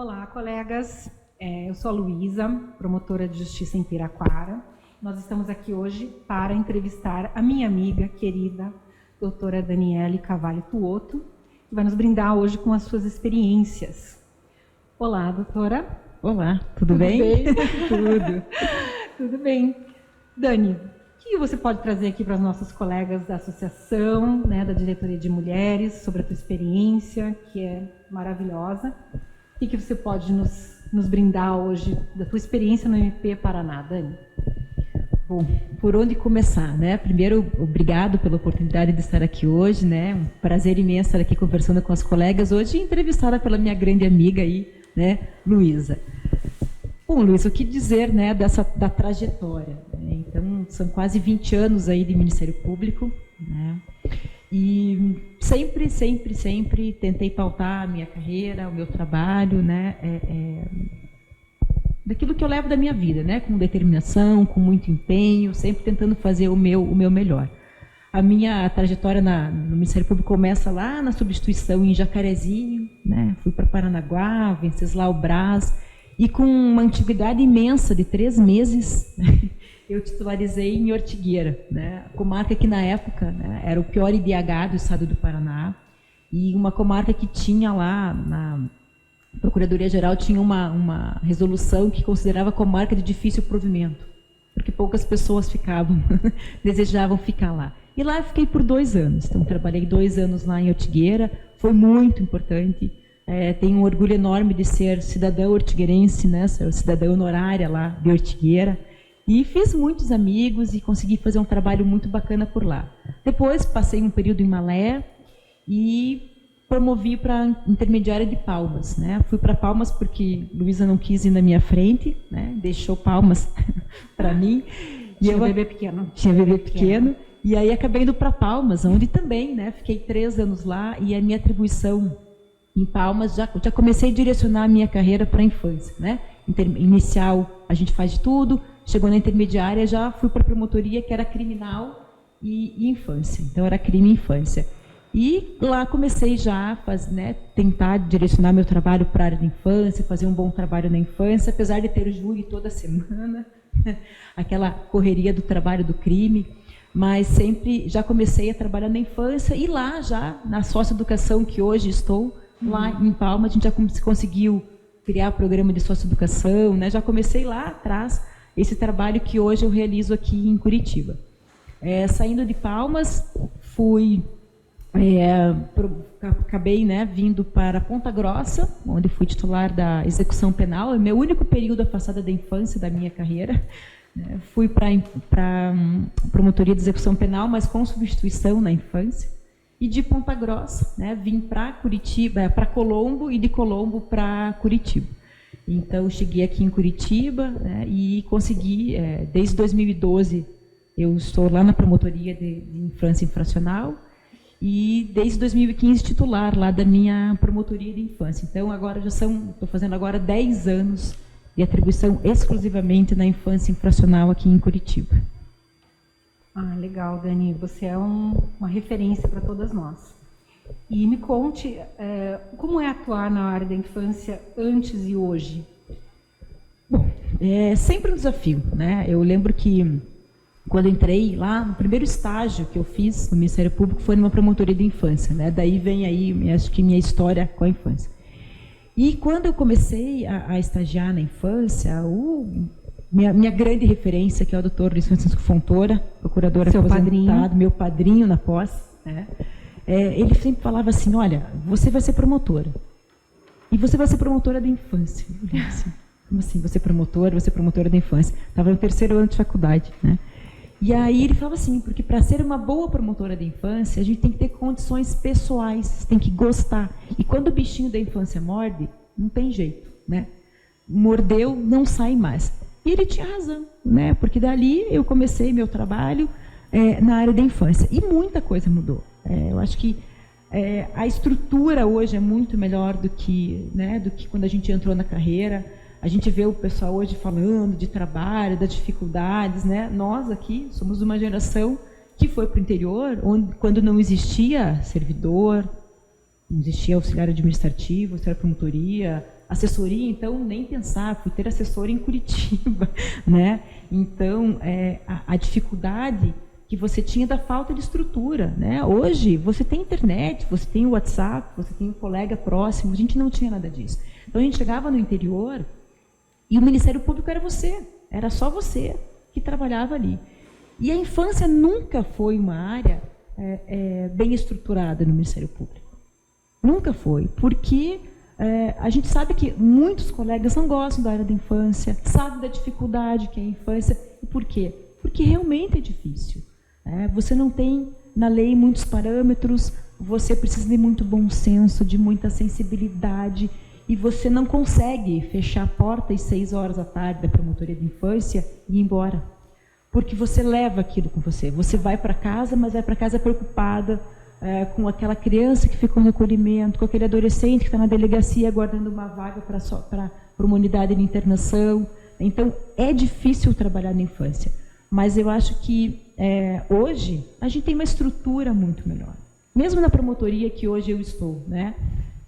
Olá, colegas. Eu sou a Luísa, promotora de justiça em Piraquara. Nós estamos aqui hoje para entrevistar a minha amiga querida, doutora Daniele Cavalli Tuotto, que vai nos brindar hoje com as suas experiências. Olá, doutora. Olá, tudo bem? Tudo. Tudo bem. Dani, o que você pode trazer aqui para os nossos colegas da associação, né, da diretoria de mulheres, sobre a tua experiência, que é maravilhosa? O que você pode nos brindar hoje da tua experiência no MP Paraná, Dani? Bom, por onde começar, né? Primeiro, obrigado pela oportunidade de estar aqui hoje, né? Um prazer imenso estar aqui conversando com as colegas hoje, entrevistada pela minha grande amiga aí, né, Luísa. Bom, Luísa, o que dizer, né, da trajetória? Né? Então, são quase 20 anos aí de Ministério Público, né? E sempre tentei pautar a minha carreira, o meu trabalho, né, daquilo que eu levo da minha vida, né, com determinação, com muito empenho, sempre tentando fazer o meu melhor. A minha trajetória no Ministério Público começa lá na substituição em Jacarezinho, né, fui para Paranaguá, Venceslau Braz, e com uma antiguidade imensa de 3 meses, eu titularizei em Ortigueira, né? Comarca que na época, né, era o pior IDH do estado do Paraná, e uma comarca que tinha lá, na Procuradoria-Geral, tinha uma resolução que considerava a comarca de difícil provimento, porque poucas pessoas desejavam ficar lá. E lá eu fiquei por 2 anos, então trabalhei 2 anos lá em Ortigueira, foi muito importante. Tenho um orgulho enorme de ser cidadã ortigueirense, né, ser cidadã honorária lá de Ortigueira, e fiz muitos amigos e consegui fazer um trabalho muito bacana por lá. Depois passei um período em Malé e promovi para intermediária de Palmas, né? Fui para Palmas porque Luísa não quis ir na minha frente, né? Deixou Palmas para mim. Tinha bebê pequeno. Tinha bebê pequeno. E aí acabei indo para Palmas, onde também, né? Fiquei 3 anos lá e a minha atribuição em Palmas já comecei a direcionar a minha carreira para a infância, né? Inicial a gente faz de tudo. Chegou na intermediária, já fui para a promotoria, que era criminal e infância. Então, era crime e infância. E lá comecei já a tentar direcionar meu trabalho para a área da infância, fazer um bom trabalho na infância, apesar de ter júri toda semana, aquela correria do trabalho do crime, mas sempre já comecei a trabalhar na infância e lá já, na socioeducação que hoje estou, lá em Palmas, a gente já conseguiu criar o programa de socioeducação, né? Já comecei lá atrás, esse trabalho que hoje eu realizo aqui em Curitiba. Saindo de Palmas, acabei, né, vindo para Ponta Grossa, onde fui titular da execução penal, é meu único período afastada da infância da minha carreira. Fui para promotoria de execução penal, mas com substituição na infância. E de Ponta Grossa, né, vim para Curitiba, para Colombo, e de Colombo para Curitiba. Então, cheguei aqui em Curitiba, né, e consegui, desde 2012, eu estou lá na promotoria de infância infracional, e desde 2015 titular lá da minha promotoria de infância. Então, agora estou fazendo agora 10 anos de atribuição exclusivamente na infância infracional aqui em Curitiba. Ah, legal, Dani. Você é uma referência para todas nós. E me conte, como é atuar na área da infância antes e hoje? Bom, é sempre um desafio, né? Eu lembro que quando entrei lá, no primeiro estágio que eu fiz no Ministério Público foi numa promotoria de infância, né? Daí vem aí, acho que minha história com a infância. E quando eu comecei a estagiar na infância, minha grande referência, que é o doutor Luiz Francisco Fontoura, procurador aposentado, meu padrinho na posse, né? Ele sempre falava assim, olha, você vai ser promotora. E você vai ser promotora da infância. Eu falei assim, como assim, você é promotora da infância? Estava no 3º ano de faculdade, né? E aí ele falava assim, porque para ser uma boa promotora da infância, a gente tem que ter condições pessoais, tem que gostar. E quando o bichinho da infância morde, não tem jeito, né? Mordeu, não sai mais. E ele tinha razão, né? Porque dali eu comecei meu trabalho na área da infância. E muita coisa mudou. Eu acho que a estrutura hoje é muito melhor do que quando a gente entrou na carreira. A gente vê o pessoal hoje falando de trabalho, das dificuldades, né? Nós aqui somos uma geração que foi para o interior, quando não existia servidor, não existia auxiliar administrativo, auxiliar promotoria, Assessoria, então, nem pensar, fui ter assessora em Curitiba, né? Então, a dificuldade que você tinha da falta de estrutura, né? Hoje, você tem internet, você tem o WhatsApp, você tem um colega próximo, a gente não tinha nada disso. Então, a gente chegava no interior e o Ministério Público era só você que trabalhava ali. E a infância nunca foi uma área bem estruturada no Ministério Público. Nunca foi, porque a gente sabe que muitos colegas não gostam da área da infância, sabem da dificuldade que é a infância. E por quê? Porque realmente é difícil. Você não tem na lei muitos parâmetros, você precisa de muito bom senso, de muita sensibilidade, e você não consegue fechar a porta às 6 horas da tarde da promotoria de infância e ir embora. Porque você leva aquilo com você. Você vai para casa, mas vai para casa preocupada com aquela criança que ficou no acolhimento, com aquele adolescente que está na delegacia aguardando uma vaga para uma unidade de internação. Então, é difícil trabalhar na infância. Mas eu acho que hoje a gente tem uma estrutura muito melhor. Mesmo na promotoria que hoje eu estou, né?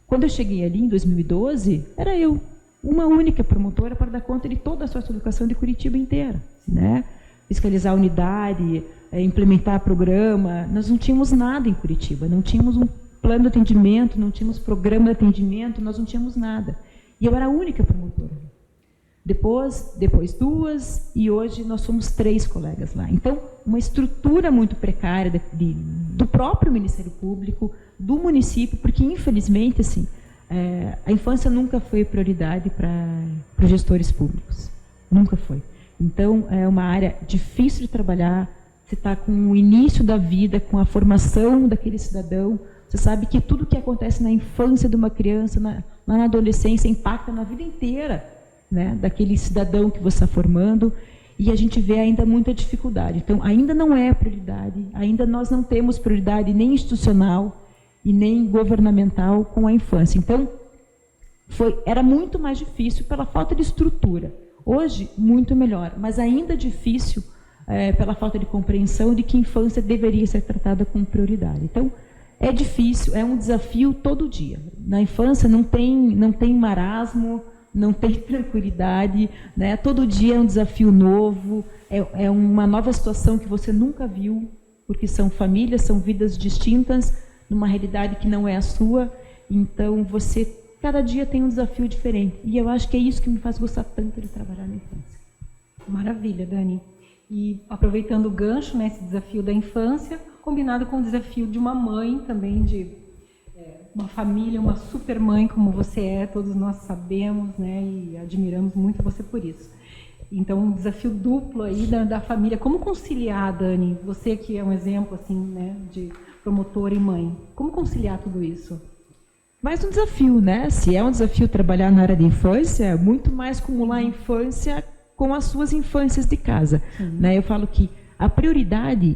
Quando eu cheguei ali em 2012, era eu, uma única promotora para dar conta de toda a socioeducação de Curitiba inteira, né? Fiscalizar a unidade, implementar programa. Nós não tínhamos nada em Curitiba, não tínhamos um plano de atendimento, não tínhamos programa de atendimento, nós não tínhamos nada. E eu era a única promotora. Depois 2, e hoje nós somos 3 colegas lá. Então, uma estrutura muito precária do próprio Ministério Público, do município, porque, infelizmente, assim, a infância nunca foi prioridade para os gestores públicos. Nunca foi. Então, é uma área difícil de trabalhar. Você está com o início da vida, com a formação daquele cidadão. Você sabe que tudo que acontece na infância de uma criança, na adolescência, impacta na vida inteira, né, daquele cidadão que você está formando, e a gente vê ainda muita dificuldade. Então, ainda não é prioridade, ainda nós não temos prioridade nem institucional e nem governamental com a infância. Então, era muito mais difícil pela falta de estrutura. Hoje, muito melhor, mas ainda difícil pela falta de compreensão de que a infância deveria ser tratada com prioridade. Então, é difícil, é um desafio todo dia. Na infância não tem marasmo, não tem tranquilidade, né? Todo dia é um desafio novo, é uma nova situação que você nunca viu, porque são famílias, são vidas distintas, numa realidade que não é a sua. Então, cada dia tem um desafio diferente. E eu acho que é isso que me faz gostar tanto de trabalhar na infância. Maravilha, Dani. E aproveitando o gancho, né, esse desafio da infância, combinado com o desafio de uma mãe também, de uma família, uma super mãe como você é, todos nós sabemos, né, e admiramos muito você por isso. Então, um desafio duplo aí da família. Como conciliar, Dani? Você que é um exemplo assim, né, de promotora e mãe. Como conciliar tudo isso? Mais um desafio, né? Se é um desafio trabalhar na área de infância, muito mais acumular a infância com as suas infâncias de casa. Né? Eu falo que a prioridade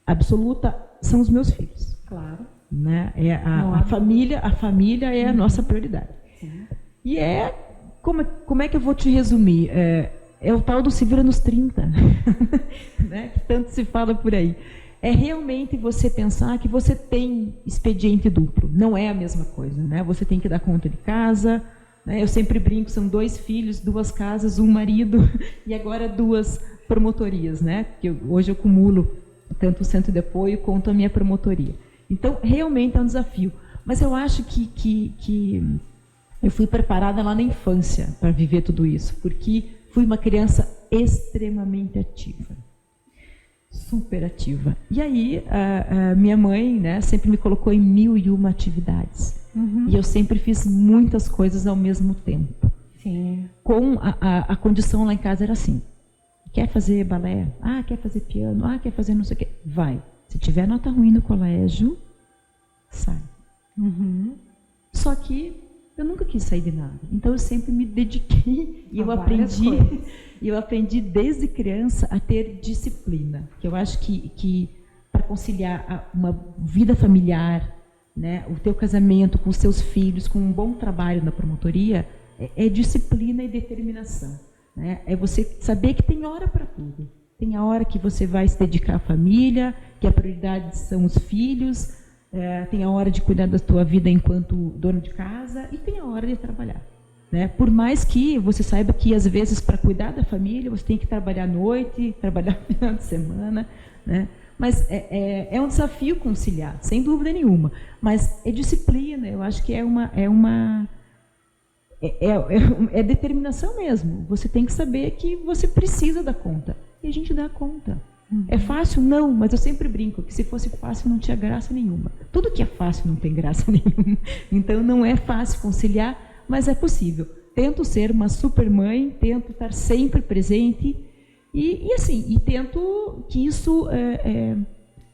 absoluta são os meus filhos. Claro. Né? A família é a nossa prioridade. Sim. E como é que eu vou te resumir? É o tal do se vira nos 30, né? Que tanto se fala por aí. É realmente você pensar que você tem expediente duplo. Não é a mesma coisa, né? Você tem que dar conta de casa, né? Eu sempre brinco, são 2 filhos, 2 casas, 1 marido e agora 2 promotorias, né? Porque hoje eu acumulo tanto o centro de apoio quanto a minha promotoria. Então, realmente é um desafio. Mas eu acho que eu fui preparada lá na infância para viver tudo isso, porque fui uma criança extremamente ativa. Super ativa. E aí, a minha mãe, né, sempre me colocou em 1001 atividades. E eu sempre fiz muitas coisas ao mesmo tempo. Sim. Com a condição lá em casa era assim: quer fazer balé? Quer fazer piano? Quer fazer não sei o quê? Vai. Se tiver nota ruim no colégio, sai. Só que eu nunca quis sair de nada. Então, eu sempre me dediquei e eu aprendi desde criança a ter disciplina. Que eu acho que para conciliar uma vida familiar, né, o teu casamento com os seus filhos, com um bom trabalho na promotoria, é disciplina e determinação. Né? É você saber que tem hora para tudo. Tem a hora que você vai se dedicar à família, que a prioridade são os filhos, tem a hora de cuidar da tua vida enquanto dono de casa e tem a hora de trabalhar. né? Por mais que você saiba que, às vezes, para cuidar da família, você tem que trabalhar à noite, trabalhar no final de semana, né? Mas é um desafio conciliar, sem dúvida nenhuma. Mas é disciplina, eu acho que é determinação mesmo. Você tem que saber que você precisa dar conta. E a gente dá conta. É fácil? Não, mas eu sempre brinco que se fosse fácil não tinha graça nenhuma. Tudo que é fácil não tem graça nenhuma. Então não é fácil conciliar, mas é possível. Tento ser uma super mãe, tento estar sempre presente e tento que isso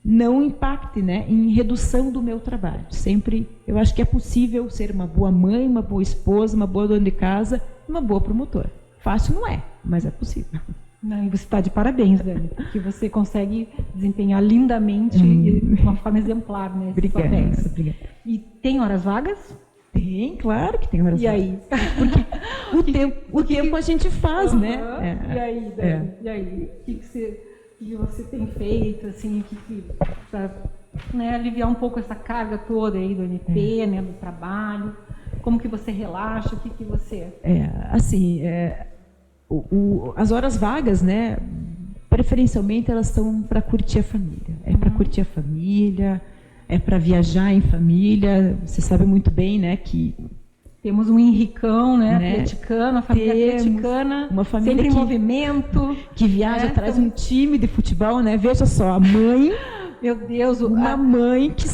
não impacte, né, em redução do meu trabalho. Sempre eu acho que é possível ser uma boa mãe, uma boa esposa, uma boa dona de casa, uma boa promotora. Fácil não é, mas é possível. Não, e você está de parabéns, Dani, porque você consegue desempenhar lindamente e de uma forma exemplar, né? Obrigada. E tem horas vagas? Tem, claro que tem horas vagas. E aí? Porque o tempo a gente faz, né? E aí, Dani? E aí? O que você tem feito, assim, para, né, aliviar um pouco essa carga toda aí do NP, né, do trabalho? Como que você relaxa? O que você... As horas vagas, né, preferencialmente elas são para curtir a família. É para curtir a família, é para viajar em família. Você sabe muito bem, né, que temos um Henricão, né, atleticano, a família atleticana, uma família sempre em movimento, que viaja, traz um time de futebol, né? Veja só, a mãe, meu Deus, uma mãe que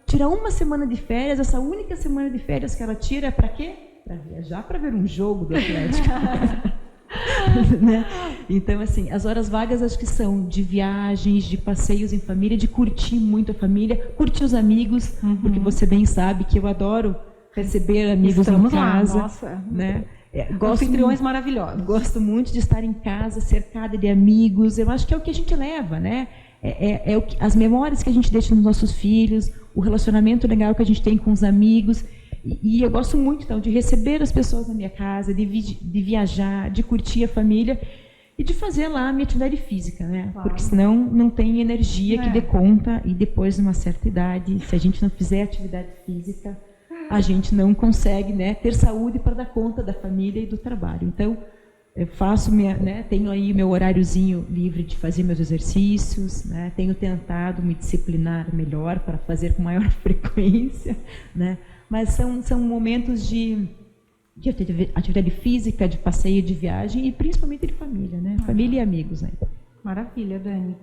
tira uma semana de férias. Essa única semana de férias que ela tira é para quê? Para viajar, para ver um jogo do Atlético. Né? Então, assim, as horas vagas acho que são de viagens, de passeios em família, de curtir muito a família, curtir os amigos, porque você bem sabe que eu adoro receber amigos em casa. Lá, nossa, né? Anfitriões maravilhosos. Gosto muito de estar em casa, cercada de amigos. Eu acho que é o que a gente leva, né? As memórias que a gente deixa nos nossos filhos, o relacionamento legal que a gente tem com os amigos. E eu gosto muito, então, de receber as pessoas na minha casa, de viajar, de curtir a família e de fazer lá a minha atividade física, né? Claro. Porque senão não tem energia que dê conta, e depois, de uma certa idade, se a gente não fizer atividade física, a gente não consegue, né, ter saúde para dar conta da família e do trabalho. Então, eu faço tenho aí meu horáriozinho livre de fazer meus exercícios, né? Tenho tentado me disciplinar melhor para fazer com maior frequência, né? Mas são momentos de atividade física, de passeio, de viagem e principalmente de família, né? Família e amigos, né? Maravilha, Dani.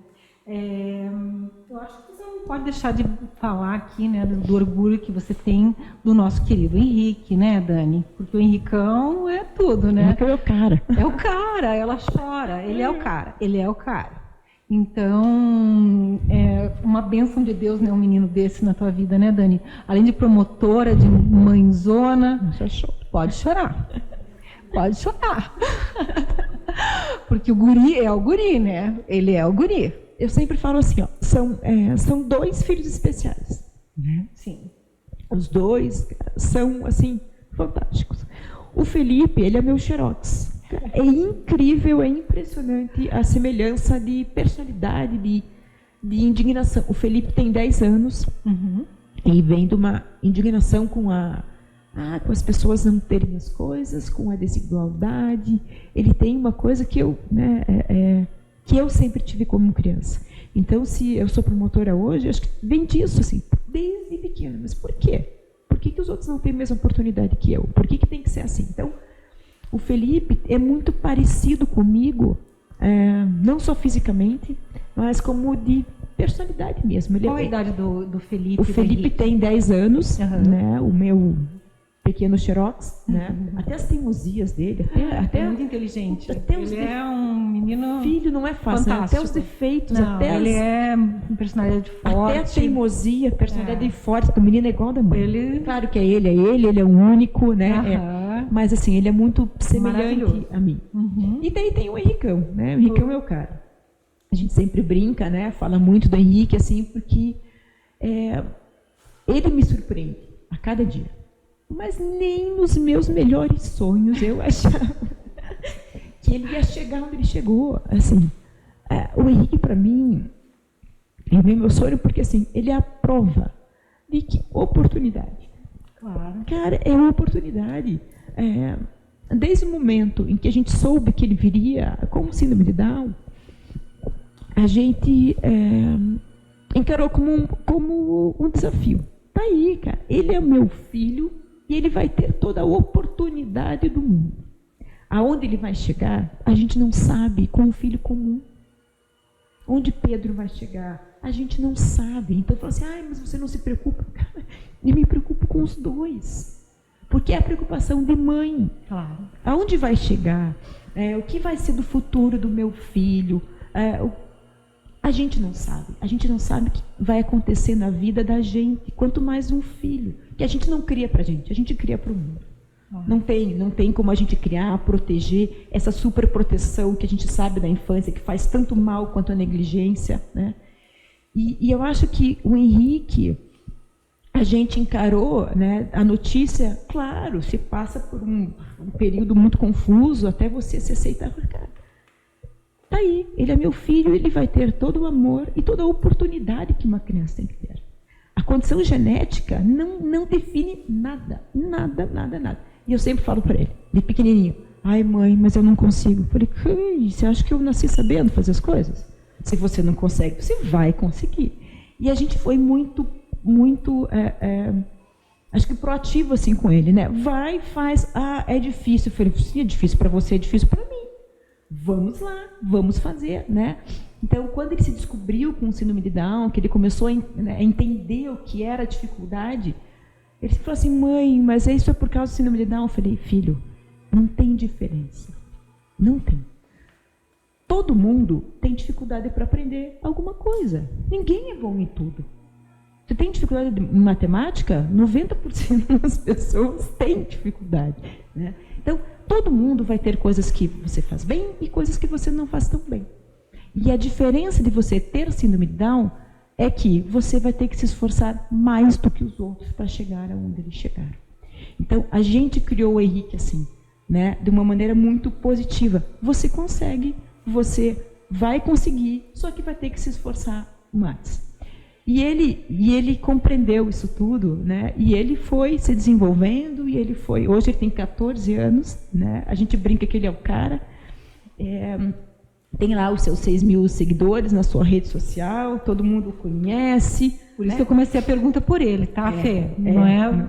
Eu acho que você não pode deixar de falar aqui, né, do orgulho que você tem do nosso querido Henrique, né, Dani? Porque o Henricão é tudo, né? O Henrique é o cara. É o cara, ela chora, ele é o cara. Então, é uma bênção de Deus, né, um menino desse na tua vida, né, Dani? Além de promotora, de mãezona, pode chorar. Pode chorar. Porque o guri é o guri, né? Ele é o guri. Eu sempre falo assim, ó, são dois filhos especiais, né? Sim. Os dois são, assim, fantásticos. O Felipe, ele é meu xerox. É incrível, é impressionante a semelhança de personalidade, de indignação. O Felipe tem 10 anos e vem de uma indignação com as pessoas não terem as coisas, com a desigualdade. Ele tem uma coisa que que eu sempre tive como criança. Então, se eu sou promotora hoje, acho que vem disso, assim, desde pequena. Mas por quê? Por que os outros não têm a mesma oportunidade que eu? Por que tem que ser assim? Então, o Felipe é muito parecido comigo, não só fisicamente, mas como de personalidade mesmo. Qual a idade do Felipe? O Felipe tem 10 anos, né? O meu pequeno xerox, né? Até as teimosias dele, até muito inteligente. Ele é um menino filho, não é fácil, né? Até os defeitos, ele é personalidade forte. Até a teimosia, personalidade forte, o menino é igual da mãe. Claro que ele é o único, né? Mas assim, ele é muito semelhante a mim. E daí tem o Henricão, né? O Henricão é o cara. A gente sempre brinca, né? Fala muito do Henrique, assim, porque ele me surpreende a cada dia. Mas nem nos meus melhores sonhos eu achava que ele ia chegar onde ele chegou. Assim, o Henrique, para mim, é meu sonho, porque assim, ele é a prova de que oportunidade. Claro. Cara, é uma oportunidade. desde o momento em que a gente soube que ele viria com síndrome de Down, a gente encarou como um desafio. Tá aí, cara. Ele é meu filho e ele vai ter toda a oportunidade do mundo. Aonde ele vai chegar, a gente não sabe, com um filho comum. Onde Pedro vai chegar, a gente não sabe. Então, fala assim, mas você não se preocupa. Cara, eu me preocupo com os dois. Porque é a preocupação de mãe. Claro. Aonde vai chegar? O que vai ser do futuro do meu filho? A gente não sabe. A gente não sabe o que vai acontecer na vida da gente. Quanto mais um filho. Que a gente não cria para a gente cria para o mundo. Não tem como a gente criar, proteger essa superproteção que a gente sabe da infância, que faz tanto mal quanto a negligência, né? E eu acho que o Henrique, a gente encarou, né, a notícia, claro, se passa por um período muito confuso até você se aceitar. Cara, tá aí, ele é meu filho, ele vai ter todo o amor e toda a oportunidade que uma criança tem que ter. A condição genética não define nada. E eu sempre falo para ele, de pequenininho, mãe, mas eu não consigo. Eu falei, você acha que eu nasci sabendo fazer as coisas? Se você não consegue, você vai conseguir. E a gente foi muito, acho que proativo assim com ele, né? Vai, faz, é difícil. Eu falei, sim, é difícil para você, é difícil para mim. Vamos lá, vamos fazer, né? Então, quando ele se descobriu com o síndrome de Down, que ele começou a entender o que era a dificuldade, ele falou assim, mãe, mas isso é por causa do síndrome de Down? Eu falei, filho, não tem diferença. Não tem. Todo mundo tem dificuldade para aprender alguma coisa. Ninguém é bom em tudo. Você tem dificuldade em matemática? 90% das pessoas têm dificuldade, né? Então, todo mundo vai ter coisas que você faz bem e coisas que você não faz tão bem. E a diferença de você ter síndrome de Down é que você vai ter que se esforçar mais do que os outros para chegar aonde eles chegaram. Então, a gente criou o Henrique assim, né, de uma maneira muito positiva. Você consegue, você vai conseguir, só que vai ter que se esforçar mais. E ele compreendeu isso tudo, né? E ele foi se desenvolvendo, e hoje ele tem 14 anos, né? A gente brinca que ele é o cara. Tem lá os seus 6 mil seguidores na sua rede social, todo mundo o conhece. Por isso que eu comecei a pergunta por ele, tá, Fê?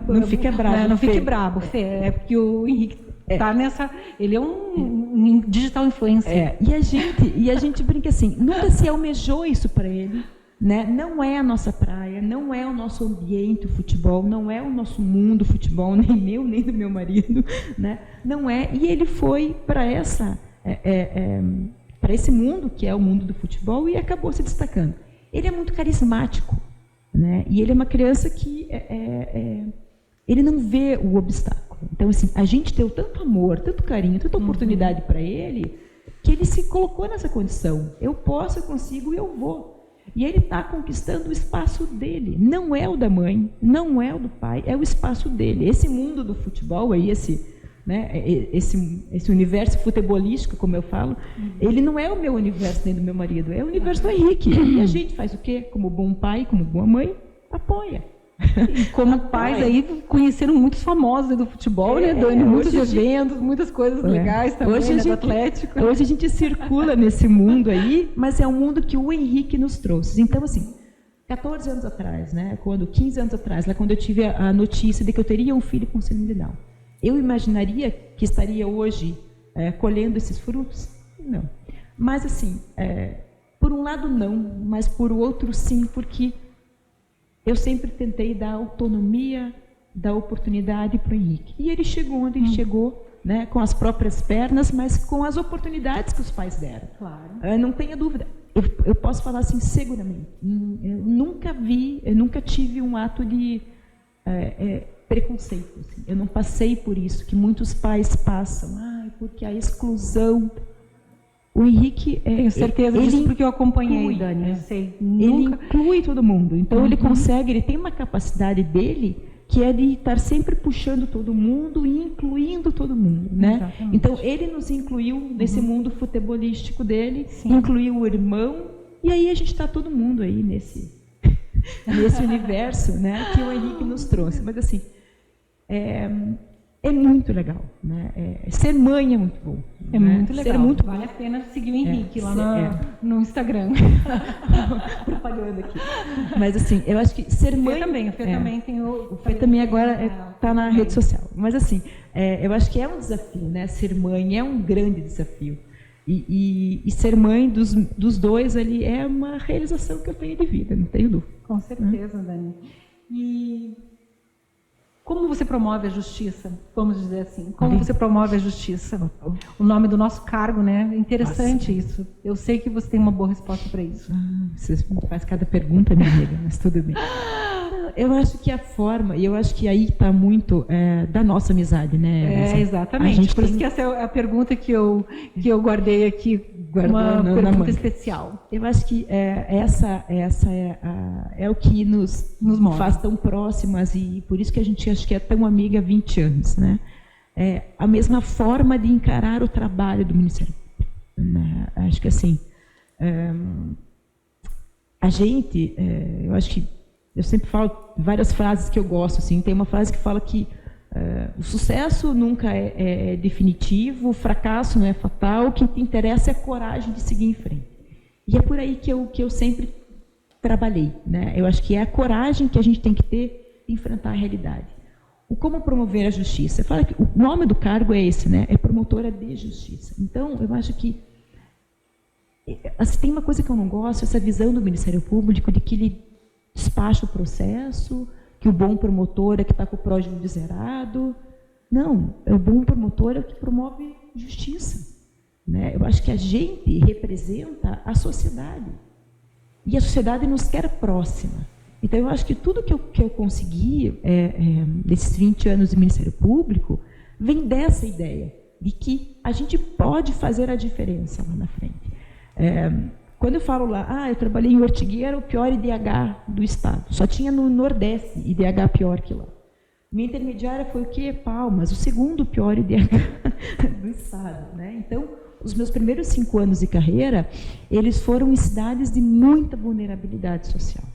Não fique bravo. Não fique bravo, Fê. É porque o Henrique tá nessa... Ele é um digital influencer. E a gente brinca assim, nunca se almejou isso para ele, né? Não é a nossa praia, não é o nosso ambiente, o futebol, não é o nosso mundo, o futebol, nem meu, nem do meu marido, né? Não é. E ele foi para para esse mundo, que é o mundo do futebol, e acabou se destacando. Ele é muito carismático, né? E ele é uma criança que ele não vê o obstáculo. Então, assim, a gente deu tanto amor, tanto carinho, tanta oportunidade para ele, que ele se colocou nessa condição. Eu posso, eu consigo e eu vou. E ele está conquistando o espaço dele. Não é o da mãe, não é o do pai, é o espaço dele. Esse mundo do futebol aí, esse universo futebolístico, como eu falo, ele não é o meu universo nem do meu marido, é o universo do Henrique. E a gente faz o quê? Como bom pai, como boa mãe, apoia. E como pais aí conheceram muitos famosos do futebol, né, Dani? Muitos eventos, muitas coisas legais também, hoje do Atlético. Hoje a gente circula nesse mundo aí, mas é um mundo que o Henrique nos trouxe. Então, assim, 14 anos atrás, né, 15 anos atrás, lá quando eu tive a notícia de que eu teria um filho com síndrome de Down, eu imaginaria que estaria hoje colhendo esses frutos? Não. Mas, assim, por um lado não, mas por outro sim, porque eu sempre tentei dar autonomia, dar oportunidade para o Henrique. E ele chegou onde ele chegou, né, com as próprias pernas, mas com as oportunidades que os pais deram. Claro. Não tenha dúvida. Eu posso falar assim, seguramente. Eu nunca tive um ato de preconceito. Assim. Eu não passei por isso, que muitos pais passam. Porque a exclusão... O Henrique... Tenho certeza disso porque eu acompanhei, Dani. Ele inclui todo mundo. Então, ele consegue... Ele tem uma capacidade dele que é de estar sempre puxando todo mundo e incluindo todo mundo, né? Exatamente. Então, ele nos incluiu nesse mundo futebolístico dele, incluiu o irmão, e aí a gente está todo mundo aí nesse universo, né, que o Henrique nos trouxe. Mas, assim, é muito legal, né? Ser mãe é muito bom. É, né? muito legal. Ser muito vale a pena seguir o Henrique lá no Instagram. Propaganda aqui. Mas assim, eu acho que ser mãe... O Fê também tem o... Fê também agora está na rede social. Mas assim, eu acho que é um desafio, né? Ser mãe é um grande desafio. E ser mãe dos dois ali é uma realização que eu tenho de vida, não tenho dúvida. Com certeza, Dani. E como você promove a justiça? Vamos dizer assim. Como você promove a justiça? O nome do nosso cargo, né? É interessante isso. Eu sei que você tem uma boa resposta para isso. Você faz cada pergunta, minha amiga, mas tudo bem. Eu acho que a forma, e eu acho que aí está muito da nossa amizade, né? Exatamente. Por isso que essa é a pergunta que eu guardei aqui, uma pergunta especial. Eu acho que essa é o que nos faz tão próximas, e por isso que a gente acho que é tão amiga há 20 anos, né? A mesma forma de encarar o trabalho do Ministério Público, né? Acho que assim, a gente, eu acho que eu sempre falo várias frases que eu gosto, assim. Tem uma frase que fala que o sucesso nunca é definitivo, o fracasso não é fatal, o que te interessa é a coragem de seguir em frente. E é por aí que eu sempre trabalhei, né? Eu acho que é a coragem que a gente tem que ter de enfrentar a realidade. O como promover a justiça? Fala que o nome do cargo é esse, né? É promotora de justiça. Então, eu acho que assim, tem uma coisa que eu não gosto, essa visão do Ministério Público de que ele despacha o processo, que o bom promotor é que está com o pródigo zerado. Não, o bom promotor é o que promove justiça, né? Eu acho que a gente representa a sociedade, e a sociedade nos quer próxima. Então, eu acho que tudo que eu consegui nesses 20 anos de Ministério Público vem dessa ideia, de que a gente pode fazer a diferença lá na frente. Quando eu falo lá, eu trabalhei em Ortigueira, o pior IDH do Estado. Só tinha no Nordeste IDH pior que lá. Minha intermediária foi o quê? Palmas, o segundo pior IDH do Estado, né? Então, os meus primeiros 5 anos de carreira, eles foram em cidades de muita vulnerabilidade social.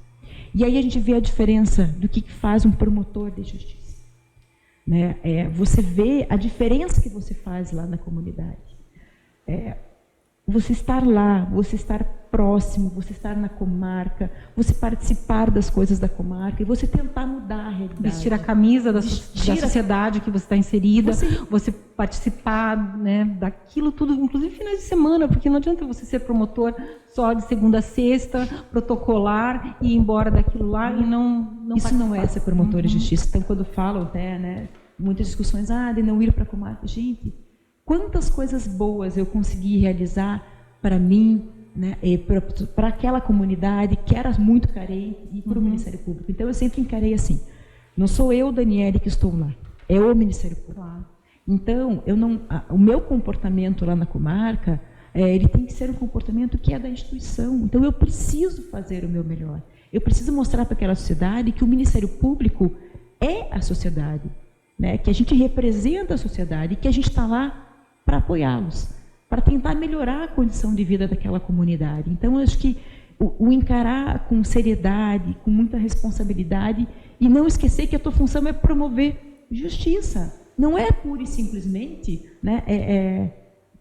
E aí a gente vê a diferença do que faz um promotor de justiça, né? Você vê a diferença que você faz lá na comunidade. Você estar lá, você estar próximo, você estar na comarca, você participar das coisas da comarca e você tentar mudar a realidade. Vestir a camisa da sociedade que você está inserida, você participar, né, daquilo tudo, inclusive finais de semana, porque não adianta você ser promotor só de segunda a sexta, protocolar e ir embora daquilo lá e não isso participar. Não é ser promotor de justiça. Então, quando falam, né, muitas discussões, de não ir para a comarca, gente... Quantas coisas boas eu consegui realizar para mim, né, para aquela comunidade que era muito carente e para o Ministério Público. Então, eu sempre encarei assim, não sou eu, Daniele, que estou lá, é o Ministério Público. Claro. Então, o meu comportamento lá na comarca, ele tem que ser um comportamento que é da instituição. Então, eu preciso fazer o meu melhor. Eu preciso mostrar para aquela sociedade que o Ministério Público é a sociedade, né, que a gente representa a sociedade e que a gente está lá para apoiá-los, para tentar melhorar a condição de vida daquela comunidade. Então, eu acho que o encarar com seriedade, com muita responsabilidade, e não esquecer que a tua função é promover justiça. Não é pura e simplesmente, né,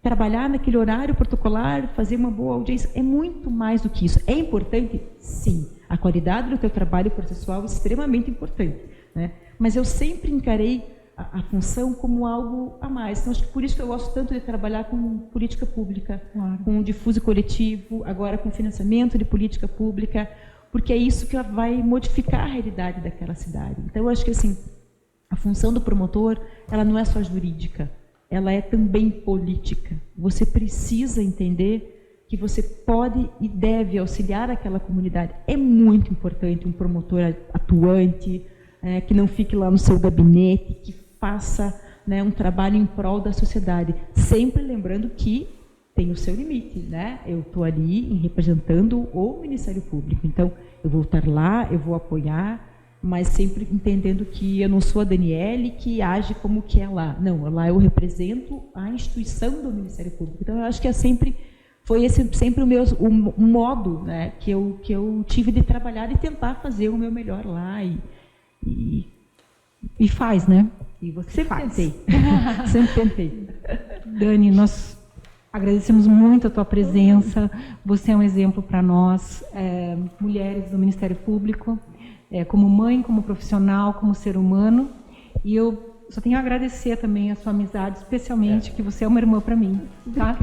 trabalhar naquele horário protocolar, fazer uma boa audiência. É muito mais do que isso. É importante? Sim. A qualidade do teu trabalho processual é extremamente importante, né? Mas eu sempre encarei a função como algo a mais. Então, acho que por isso que eu gosto tanto de trabalhar com política pública, com difuso coletivo, agora com financiamento de política pública, porque é isso que vai modificar a realidade daquela cidade. Então, eu acho que assim, a função do promotor, ela não é só jurídica, ela é também política. Você precisa entender que você pode e deve auxiliar aquela comunidade. É muito importante um promotor atuante, que não fique lá no seu gabinete, que faça, né, um trabalho em prol da sociedade, sempre lembrando que tem o seu limite, né? Eu estou ali representando o Ministério Público, então eu vou estar lá, eu vou apoiar, mas sempre entendendo que eu não sou a Daniele que age como que é lá. Não, lá eu represento a instituição do Ministério Público. Então, eu acho que foi sempre o modo, né, que eu tive de trabalhar e tentar fazer o meu melhor lá. E faz, né? E você Sempre faz. tentei. Sempre tentei. Dani, nós agradecemos muito a tua presença. Você é um exemplo para nós, mulheres do Ministério Público, como mãe, como profissional, como ser humano. E eu só tenho a agradecer também a sua amizade, especialmente que você é uma irmã para mim, tá?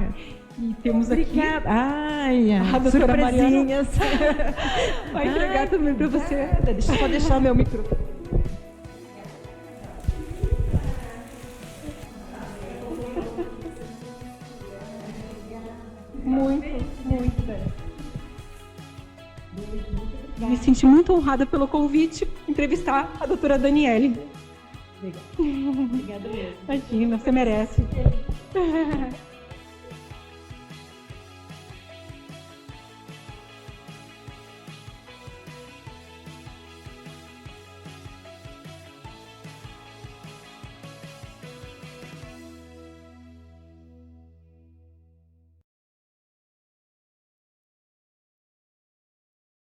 E temos aqui Ai, a doutora surpresinhas. vai entregar também para você. Deixa eu só deixar o meu microfone. Muito bem. Me senti muito honrada pelo convite entrevistar a doutora Daniele. Obrigada mesmo. Imagina, você merece.